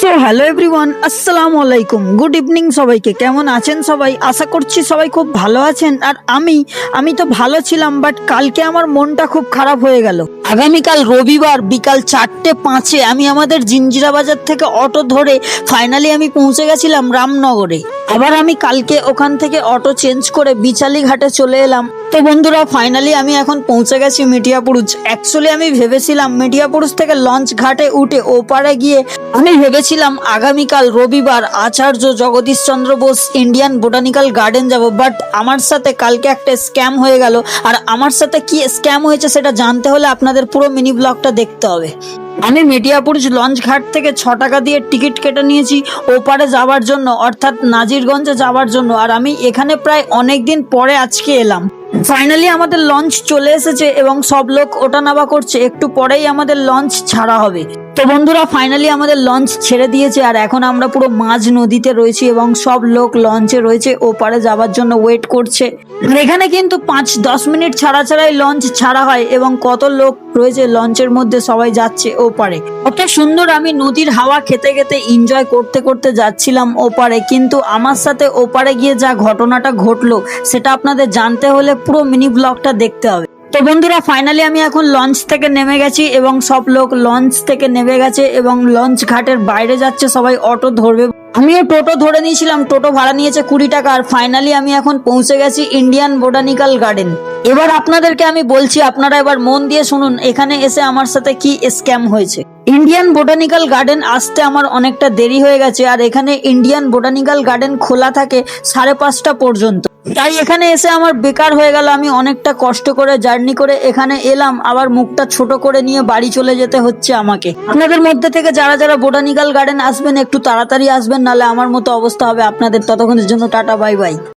So hello everyone, আসসালামু আলাইকুম, good evening সবাইকে। কেমন আছেন সবাই? আশা করছি সবাই খুব ভালো আছেন। আর আমি তো ভালো ছিলাম, বাট কালকে আমার মনটা খুব খারাপ হয়ে গেল। আগামীকাল রবিবার বিকাল 4:05 আমি আমাদের জিঞ্জিরা বাজার থেকে অটো ধরে ফাইনালি আমি পৌঁছে গেছিলাম রামনগরে। আবার আমি কালকে ওখান থেকে অটো চেঞ্জ করে বিচালি ঘাটে চলে এলাম। তো বন্ধুরা, ফাইনালি আমি এখন পৌঁছে গেছি মিডিয়াপুরুষ। অ্যাকচুয়ালি আমি ভেবেছিলাম মিডিয়াপুরুষ থেকে লঞ্চ ঘাটে উঠে ওপারে গিয়ে আমি ভেবেছিলাম আগামীকাল রবিবার আচার্য Jagadish Chandra Bose Indian botanical garden যাব। বাট আমার সাথে কালকে একটা স্ক্যাম হয়ে গেল। আর আমার সাথে কি স্ক্যাম হয়েছে সেটা জানতে হলে আপনাদের পুরো মিনি ব্লগটা দেখতে হবে। আমি মিডিয়াপুরুষ লঞ্চ ঘাট থেকে 6 টাকা দিয়ে টিকিট কেটে নিয়েছি ওপারে যাওয়ার জন্য, অর্থাৎ নাজিরগঞ্জে যাওয়ার জন্য। আর আমি এখানে প্রায় অনেক দিন পরে আজকে এলাম। ফাইনালি আমাদের লঞ্চ চলে এসেছে এবং সব লোক ওঠা নামা করছে। একটু পরেই আমাদের লঞ্চ ছাড়া হবে। তো বন্ধুরা, ফাইনালি আমাদের লঞ্চ ছেড়ে দিয়েছে আর এখন আমরা পুরো মাঝ নদীতে রয়েছি এবং সব লোক লঞ্চে রয়েছে ওপারে যাওয়ার জন্য ওয়েট করছে। আর এখানে কিন্তু 5-10 মিনিট ছাড়া ছাড়াই লঞ্চ ছাড়া হয় এবং কত লোক রয়েছে লঞ্চের মধ্যে, সবাই যাচ্ছে ওপারে। কত সুন্দর আমি নদীর হাওয়া খেতে খেতে এনজয় করতে করতে যাচ্ছিলাম ওপারে। কিন্তু আমার সাথে ওপারে গিয়ে যা ঘটনাটা ঘটলো সেটা আপনাদের জানতে হলে পুরো মিনি ব্লগটা দেখতে হবে। তো বন্ধুরা, ফাইনালি আমি এখন লঞ্চ থেকে নেমে গেছি এবং সব লোক লঞ্চ থেকে নেমে গেছে এবং লঞ্চ ঘাটের বাইরে যাচ্ছে, সবাই অটো ধরবে। আমিও টোটো ধরে নিয়েছিলাম, টোটো ভাড়া নিয়েছে 20 টাকা। আর ফাইনালি আমি এখন পৌঁছে গেছি ইন্ডিয়ান বোটানিক্যাল গার্ডেন। এবার আপনাদেরকে আমি বলছি, আপনারা এবার মন দিয়ে শুনুন এখানে এসে আমার সাথে কি স্ক্যাম হয়েছে। ইন্ডিয়ান বোটানিক্যাল গার্ডেন আসতে আমার অনেকটা দেরি হয়ে গেছে আর এখানে ইন্ডিয়ান বোটানিক্যাল গার্ডেন খোলা থাকে 5:30 পর্যন্ত। তাই এখানে এসে আমার বেকার হয়ে গেল। আমি অনেকটা কষ্ট করে জার্নি করে এখানে এলাম, আবার মুখটা ছোট করে নিয়ে বাড়ি চলে যেতে হচ্ছে আমাকে। আপনাদের মধ্যে থেকে যারা যারা বোটানিক্যাল গার্ডেন আসবেন একটু তাড়াতাড়ি আসবেন, নাহলে আমার মতো অবস্থা হবে আপনাদের। ততক্ষণের জন্য টাটা, বাই বাই।